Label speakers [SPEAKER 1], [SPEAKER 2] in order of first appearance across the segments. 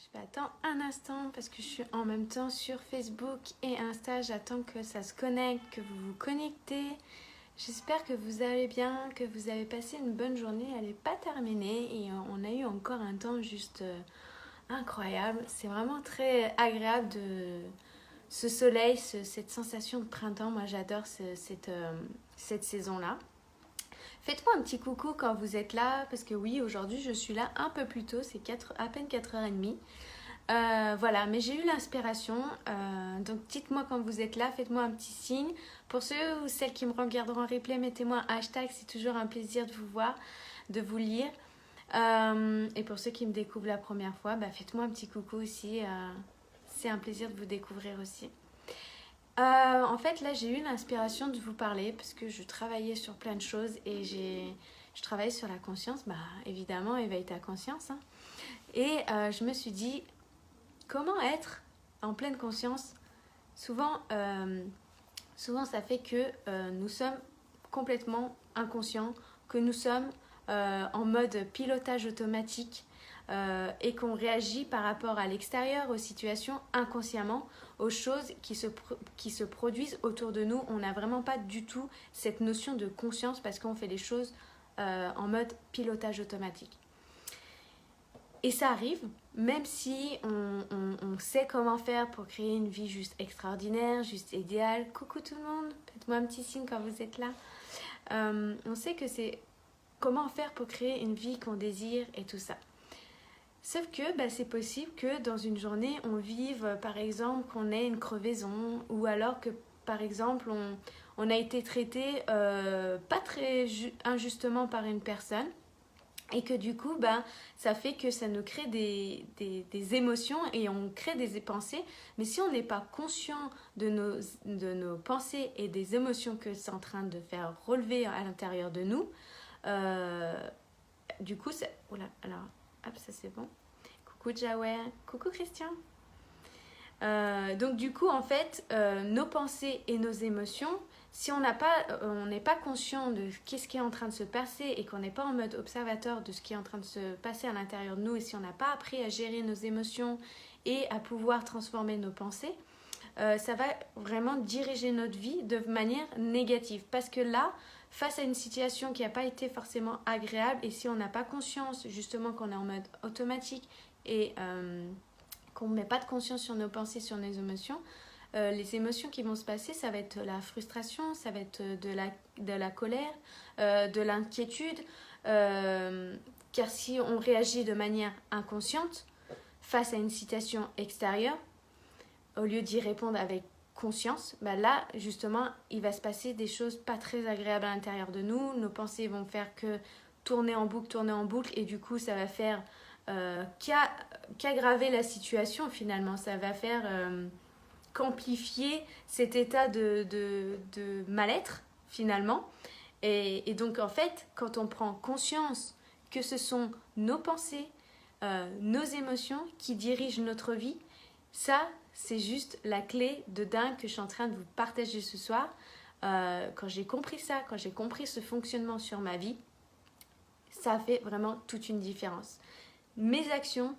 [SPEAKER 1] Je vais attendre un instant parce que je suis en même temps sur Facebook et Insta. J'attends que ça se connecte, que vous vous connectez. J'espère que vous allez bien, que vous avez passé une bonne journée. Elle n'est pas terminée et on a eu encore un temps juste incroyable. C'est vraiment très agréable de ce soleil, cette sensation de printemps. Moi, j'adore cette saison-là. Faites-moi un petit coucou quand vous êtes là, parce que oui, aujourd'hui, je suis là un peu plus tôt, c'est à peine 4h30. Voilà, mais j'ai eu l'inspiration, donc dites-moi quand vous êtes là, faites-moi un petit signe. Pour ceux ou celles qui me regarderont en replay, mettez-moi un hashtag, c'est toujours un plaisir de vous voir, de vous lire. Et pour ceux qui me découvrent la première fois, faites-moi un petit coucou aussi, c'est un plaisir de vous découvrir aussi. En fait, là, j'ai eu l'inspiration de vous parler parce que je travaillais sur plein de choses et je travaillais sur la conscience. Évidemment, éveille ta conscience. Hein. Et je me suis dit, comment être en pleine conscience? Souvent, ça fait que nous sommes complètement inconscients, que nous sommes en mode pilotage automatique et qu'on réagit par rapport à l'extérieur, aux situations inconsciemment, aux choses qui se produisent autour de nous. On n'a vraiment pas du tout cette notion de conscience parce qu'on fait les choses en mode pilotage automatique. Et ça arrive, même si on sait comment faire pour créer une vie juste extraordinaire, juste idéale. Coucou tout le monde, faites-moi un petit signe quand vous êtes là. On sait que c'est comment faire pour créer une vie qu'on désire et tout ça. Sauf que c'est possible que dans une journée, on vive, par exemple, qu'on ait une crevaison ou alors que, par exemple, on a été traité pas très injustement par une personne et que du coup, ça fait que ça nous crée des émotions et on crée des pensées. Mais si on n'est pas conscient de nos pensées et des émotions que c'est en train de faire relever à l'intérieur de nous, du coup, ça... Oula, alors... Hop, ça c'est bon. Coucou Jawer, coucou Christian. Donc du coup, en fait, nos pensées et nos émotions, si on n'est pas conscient de qu'est-ce qui est en train de se passer et qu'on n'est pas en mode observateur de ce qui est en train de se passer à l'intérieur de nous, et si on n'a pas appris à gérer nos émotions et à pouvoir transformer nos pensées, ça va vraiment diriger notre vie de manière négative. Parce que là, face à une situation qui n'a pas été forcément agréable, et si on n'a pas conscience justement qu'on est en mode automatique et qu'on ne met pas de conscience sur nos pensées, sur nos émotions, les émotions qui vont se passer, ça va être la frustration, ça va être de la colère, de l'inquiétude, car si on réagit de manière inconsciente face à une situation extérieure, au lieu d'y répondre avec conscience, là, justement, il va se passer des choses pas très agréables à l'intérieur de nous. Nos pensées vont faire que tourner en boucle, et du coup, ça va faire qu'aggraver la situation, finalement. Ça va faire qu'amplifier cet état de mal-être, finalement. Et donc, en fait, quand on prend conscience que ce sont nos pensées, nos émotions qui dirigent notre vie, ça, c'est juste la clé de dingue que je suis en train de vous partager ce soir. Quand j'ai compris ça, quand j'ai compris ce fonctionnement sur ma vie, ça a fait vraiment toute une différence. Mes actions,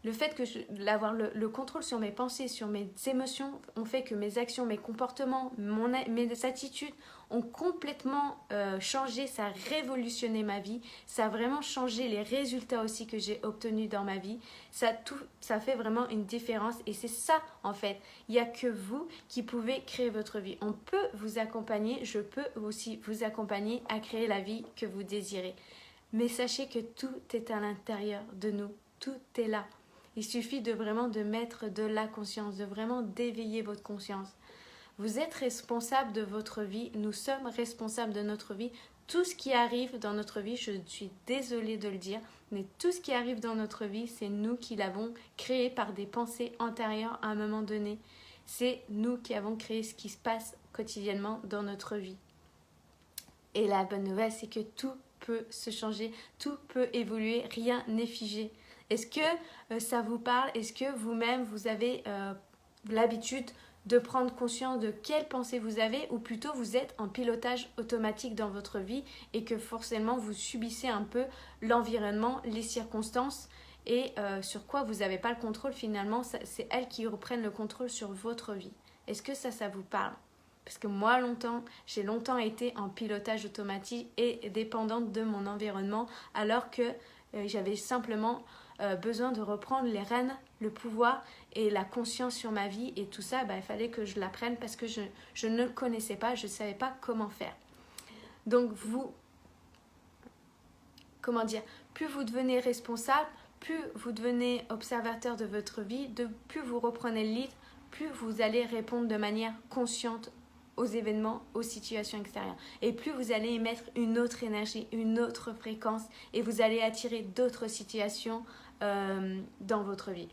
[SPEAKER 1] le fait d'avoir le contrôle sur mes pensées, sur mes émotions, ont fait que mes actions, mes comportements, mes attitudes ont complètement changé. Ça a révolutionné ma vie. Ça a vraiment changé les résultats aussi que j'ai obtenus dans ma vie. Ça fait vraiment une différence. Et c'est ça, en fait. Il n'y a que vous qui pouvez créer votre vie. On peut vous accompagner. Je peux aussi vous accompagner à créer la vie que vous désirez. Mais sachez que tout est à l'intérieur de nous. Tout est là. Il suffit de vraiment de mettre de la conscience, de vraiment d'éveiller votre conscience. Vous êtes responsable de votre vie, nous sommes responsables de notre vie. Tout ce qui arrive dans notre vie, je suis désolée de le dire, mais tout ce qui arrive dans notre vie, c'est nous qui l'avons créé par des pensées antérieures à un moment donné. C'est nous qui avons créé ce qui se passe quotidiennement dans notre vie. Et la bonne nouvelle, c'est que tout peut se changer, tout peut évoluer, rien n'est figé. Est-ce que ça vous parle? Est-ce que vous-même, vous avez l'habitude de prendre conscience de quelles pensées vous avez, ou plutôt vous êtes en pilotage automatique dans votre vie et que forcément vous subissez un peu l'environnement, les circonstances et sur quoi vous n'avez pas le contrôle finalement, c'est elles qui reprennent le contrôle sur votre vie. Est-ce que ça vous parle? Parce que moi, j'ai longtemps été en pilotage automatique et dépendante de mon environnement, alors que j'avais simplement besoin de reprendre les rênes, le pouvoir et la conscience sur ma vie. Et tout ça, il fallait que je l'apprenne parce que je ne le connaissais pas, je ne savais pas comment faire. Donc plus vous devenez responsable, plus vous devenez observateur de votre vie, plus vous reprenez le lead, plus vous allez répondre de manière consciente aux événements, aux situations extérieures. Et plus vous allez émettre une autre énergie, une autre fréquence, et vous allez attirer d'autres situations dans votre vie.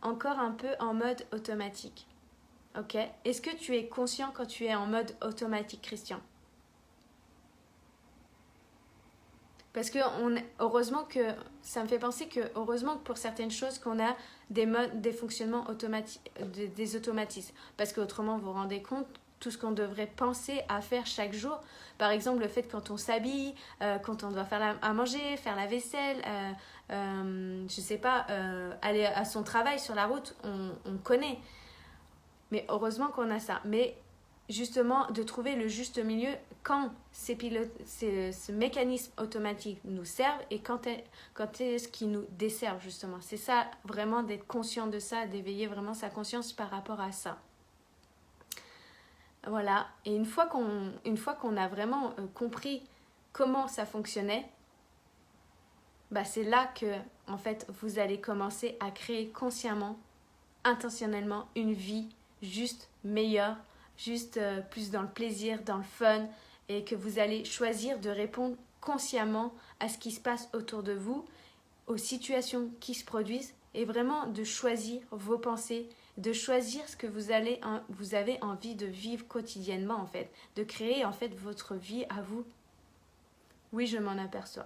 [SPEAKER 1] Encore un peu en mode automatique. Ok? Est-ce que tu es conscient quand tu es en mode automatique, Christian? Parce que heureusement que ça me fait penser que heureusement que pour certaines choses qu'on a des fonctionnements automatiques, des automatismes. Parce qu'autrement, vous vous rendez compte tout ce qu'on devrait penser à faire chaque jour. Par exemple, le fait que quand on s'habille, quand on doit faire à manger, faire la vaisselle, je sais pas, aller à son travail sur la route, on connaît. Mais heureusement qu'on a ça. Mais justement, de trouver le juste milieu quand ce mécanisme automatique nous servent et quand est-ce qu'il nous desservent justement. C'est ça, vraiment d'être conscient de ça, d'éveiller vraiment sa conscience par rapport à ça. Voilà, et une fois qu'on a vraiment compris comment ça fonctionnait, c'est là que en fait vous allez commencer à créer consciemment, intentionnellement une vie juste meilleure, juste plus dans le plaisir, dans le fun, et que vous allez choisir de répondre consciemment à ce qui se passe autour de vous, aux situations qui se produisent, et vraiment de choisir vos pensées, de choisir ce que vous avez envie de vivre quotidiennement en fait, de créer en fait votre vie à vous. Oui, je m'en aperçois.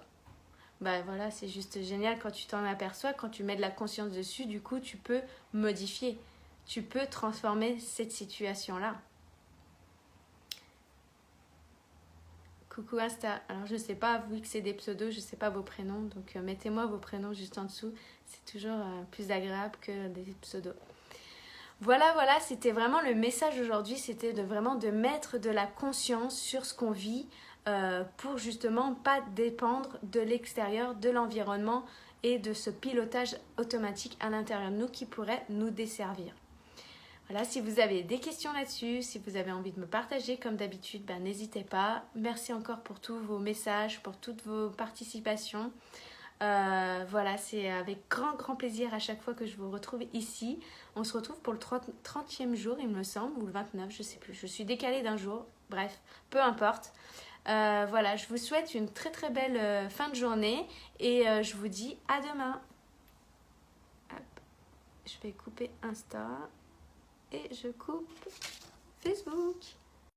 [SPEAKER 1] Voilà, c'est juste génial quand tu t'en aperçois, quand tu mets de la conscience dessus, du coup tu peux modifier, tu peux transformer cette situation-là. Coucou Insta, alors je sais pas, vu que c'est des pseudos, je sais pas vos prénoms, donc mettez-moi vos prénoms juste en dessous, c'est toujours plus agréable que des pseudos. Voilà, c'était vraiment le message aujourd'hui, c'était vraiment de mettre de la conscience sur ce qu'on vit pour justement pas dépendre de l'extérieur, de l'environnement et de ce pilotage automatique à l'intérieur de nous qui pourrait nous desservir. Voilà, si vous avez des questions là-dessus, si vous avez envie de me partager comme d'habitude, n'hésitez pas. Merci encore pour tous vos messages, pour toutes vos participations. Voilà, c'est avec grand plaisir à chaque fois que je vous retrouve ici. On se retrouve pour le 30e jour, il me semble, ou le 29, je sais plus. Je suis décalée d'un jour, bref, peu importe. Voilà, je vous souhaite une très belle fin de journée et je vous dis à demain. Hop. Je vais couper Insta et je coupe Facebook.